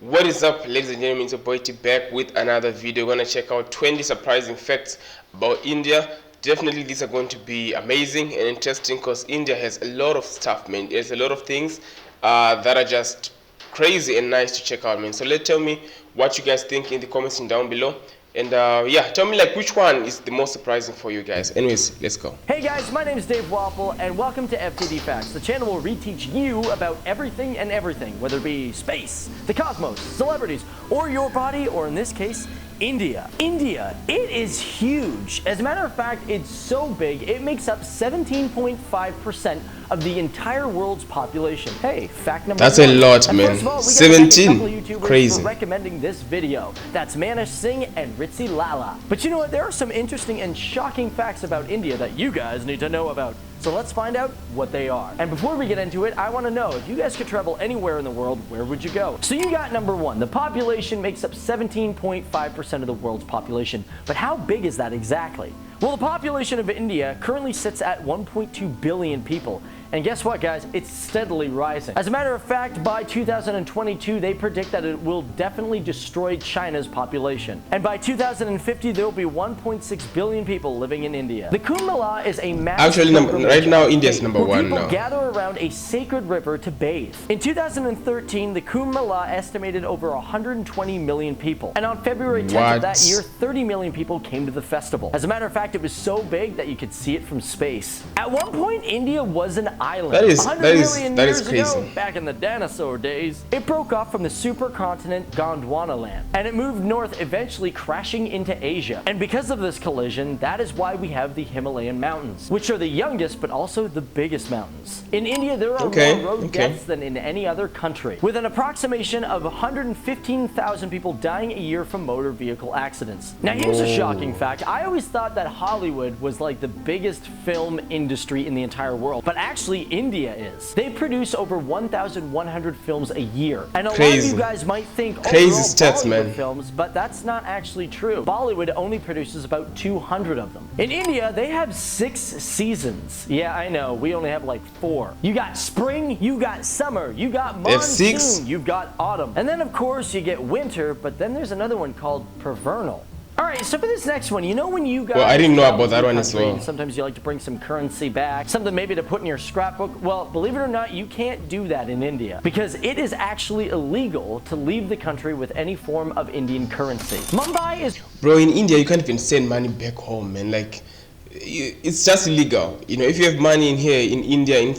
What is up, ladies and gentlemen? It's your boy T back with another video. We're gonna check out 20 surprising facts about India. Definitely these are going to be amazing and interesting because India has a lot of stuff, man. There's a lot of things that are just crazy and nice to check out, man. So tell me what you guys think in the comments down below. And yeah, tell me like which one is the most surprising for you guys. Anyways, let's go. Hey guys, my name is Dave Waffle and welcome to FTD Facts. The channel will reteach you about everything and everything, whether it be space, the cosmos, celebrities, or your body, or in this case, India. India, it is huge. As a matter of fact, it's so big, it makes up 17.5% of the entire world's population. Hey, fact number That's one. a lot, And man. first of all, we gotta 17. thank a couple of YouTubers Crazy. for recommending this video. That's Manish Singh and Ritzy Lala. But you know what? There are some interesting and shocking facts about India that you guys need to know about. So let's find out what they are. And before we get into it, I want to know, if you guys could travel anywhere in the world, where would you go? So you got number one. The population makes up 17.5% of the world's population. But how big is that exactly? Well, the population of India currently sits at 1.2 billion people. And guess what, guys? It's steadily rising. As a matter of fact, by 2022, they predict that it will definitely destroy China's population. And by 2050, there will be 1.6 billion people living in India. The Kumbh Mela is a massive Right now, India's number one people now. gather around a sacred river to bathe. In 2013, the Kumbh Mela estimated over 120 million people. And on February 10th of that year, 30 million people came to the festival. As a matter of fact, it was so big that you could see it from space. At one point, India was an island. That is 100 million that years is crazy. ago, back in the dinosaur days, it broke off from the supercontinent Gondwana land, and it moved north, eventually crashing into Asia. And because of this collision, that is why we have the Himalayan mountains, which are the youngest but also the biggest mountains. In India, there are more road deaths than in any other country, with an approximation of 115,000 people dying a year from motor vehicle accidents. Now here's a shocking fact. I always thought that Hollywood was like the biggest film industry in the entire world, but actually India is. They produce over 1,100 films a year. And a lot of you guys might think, oh, crazy stats, stats, man. Films, but that's not actually true. Bollywood only produces about 200 of them. In India, they have 6 seasons. Yeah, I know, we only have like 4. You got spring, you got summer, you got monsoon, you've got autumn. And then of course you get winter, but then there's another one called Provernal. Alright, so for this next one, you know when you guys... Well, I didn't know about that one as well. Sometimes you like to bring some currency back, something maybe to put in your scrapbook. Well, believe it or not, you can't do that in India because it is actually illegal to leave the country with any form of Indian currency. Mumbai is... Bro, in India, you can't even send money back home, man. Like, it's just illegal. You know, if you have money in here, in India,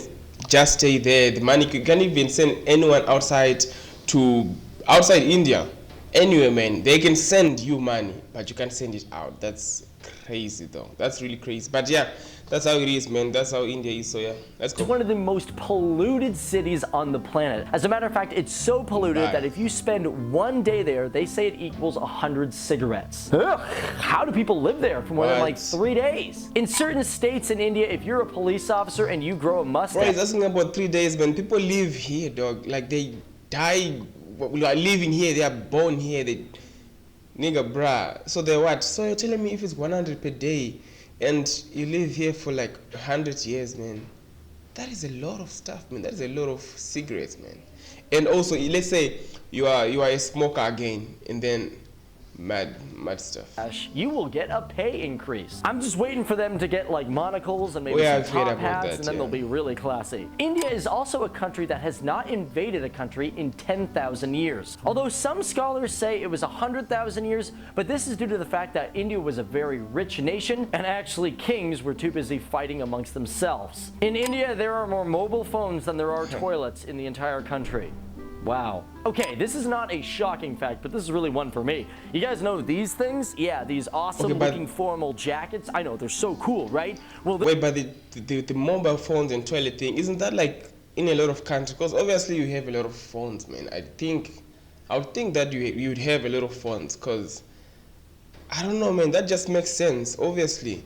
just stay there. The money, you can't even send anyone outside India. Anyway, man, they can send you money, but you can't send it out. That's crazy, though. That's really crazy. But yeah, that's how it is, man. That's how India is. So yeah, let's go. It's one of the most polluted cities on the planet. As a matter of fact, it's so polluted that if you spend one day there, they say it equals 100 cigarettes. Ugh, how do people live there for more than like 3 days? In certain states in India, if you're a police officer and you grow a mustache... Bro, it's asking about 3 days, man. People live here, dog. Like, they die... We are living here, they are born here, nigga, bruh. So they're what? So you're telling me if it's 100 per day and you live here for like 100 years, man, that is a lot of stuff, man. That is a lot of cigarettes, man. And also, let's say you are a smoker again, and then mad stuff. You will get a pay increase. I'm just waiting for them to get like monocles and maybe some top hats, and then they'll be really classy. India is also a country that has not invaded a country in 10,000 years. Although some scholars say it was 100,000 years, but this is due to the fact that India was a very rich nation, and actually kings were too busy fighting amongst themselves. In India, there are more mobile phones than there are toilets in the entire country. Wow. Okay, this is not a shocking fact, but this is really one for me. You guys know these things? Yeah, these awesome looking formal jackets. I know, they're so cool, right? Well, wait, but the mobile phones and toilet thing, isn't that like in a lot of countries? Because obviously you have a lot of phones, man. I would think that you would have a lot of phones, because I don't know, man, that just makes sense, obviously.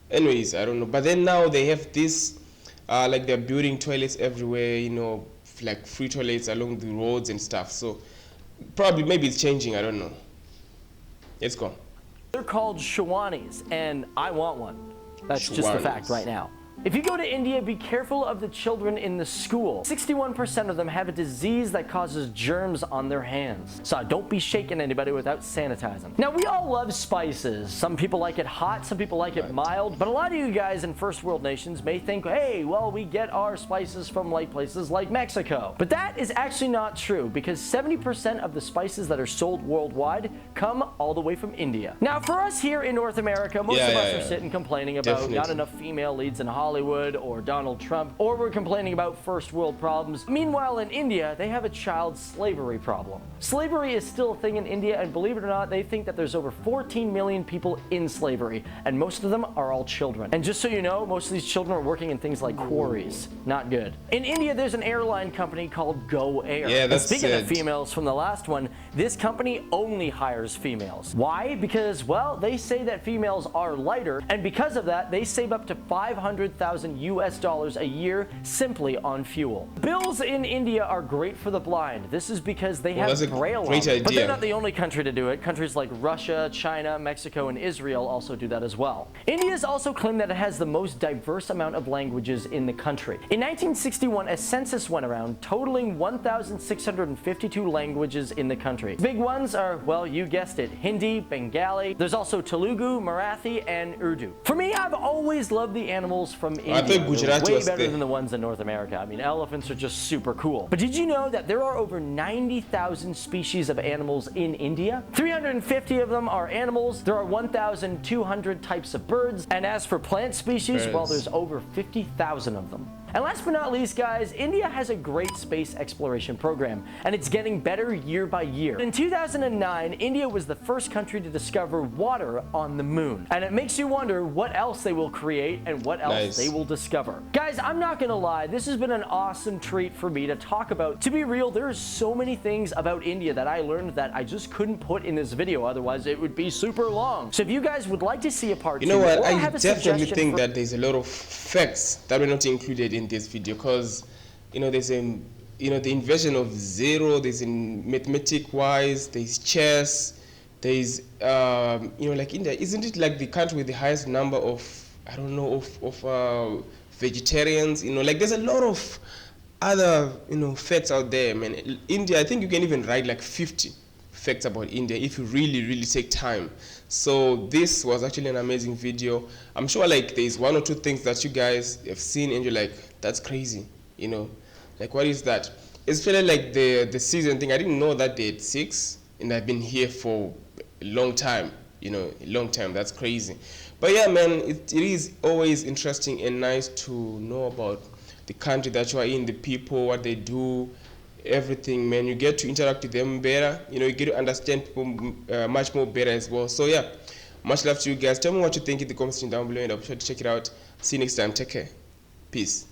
Anyways, I don't know. But then now they have this, like they're building toilets everywhere, you know, like free toilets along the roads and stuff. So probably maybe it's changing, I don't know. Let's go. They're called Shawanis, and I want one. That's just the fact right now. If you go to India, be careful of the children in the school. 61% of them have a disease that causes germs on their hands. So don't be shaking anybody without sanitizing. Now, we all love spices. Some people like it hot, some people like it mild, but a lot of you guys in first world nations may think, hey, well, we get our spices from like places like Mexico. But that is actually not true, because 70% of the spices that are sold worldwide come all the way from India. Now, for us here in North America, most of us are sitting complaining about not enough female leads in Hollywood or Donald Trump, or we're complaining about first world problems. Meanwhile, in India, they have a child slavery problem. Slavery is still a thing in India, and believe it or not, they think that there's over 14 million people in slavery, and most of them are all children. And just so you know, most of these children are working in things like quarries. Not good. In India, there's an airline company called Go Air. Yeah, that's Speaking of females from the last one, this company only hires females. Why? Because, well, they say that females are lighter, and because of that, they save up to $500,000 US dollars a year simply on fuel. Bills in India are great for the blind. This is because they have Braille on them. But they're not the only country to do it. Countries like Russia, China, Mexico, and Israel also do that as well. India's also claimed that it has the most diverse amount of languages in the country. In 1961, a census went around totaling 1,652 languages in the country. Big ones are, well, you guessed it, Hindi, Bengali. There's also Telugu, Marathi, and Urdu. For me, I've always loved the animals from India. They're way better than the ones in North America. I mean, elephants are just super cool. But did you know that there are over 90,000 species of animals in India? 350 of them are animals. There are 1,200 types of birds. And as for plant species, well, there's over 50,000 of them. And last but not least, guys, India has a great space exploration program, and it's getting better year by year. In 2009, India was the first country to discover water on the moon. And it makes you wonder what else they will create and what else they will discover. Guys, I'm not gonna lie, this has been an awesome treat for me to talk about. To be real, there's so many things about India that I learned that I just couldn't put in this video, otherwise it would be super long. So if you guys would like to see a part 2, you know what, I definitely think that there's a lot of facts that were not included in this video, because there's the inversion of zero, there's in mathematic wise, there's chess, there's like India, isn't it like the country with the highest number of vegetarians? Like there's a lot of other facts out there, man. India, I think you can even write like 50 facts about India if you really take time. So this was actually an amazing video. I'm sure like there's one or two things that you guys have seen and you're like, that's crazy, like what is that? Especially like the season thing. I didn't know that they had 6, and I've been here for a long time, a long time. That's crazy. But yeah, man, it is always interesting and nice to know about the country that you are in, the people, what they do, everything, man. You get to interact with them better, you get to understand people much more better as well. So yeah, much love to you guys. Tell me what you think in the comment section down below, and I'll be sure to check it out. See you next time. Take care. Peace.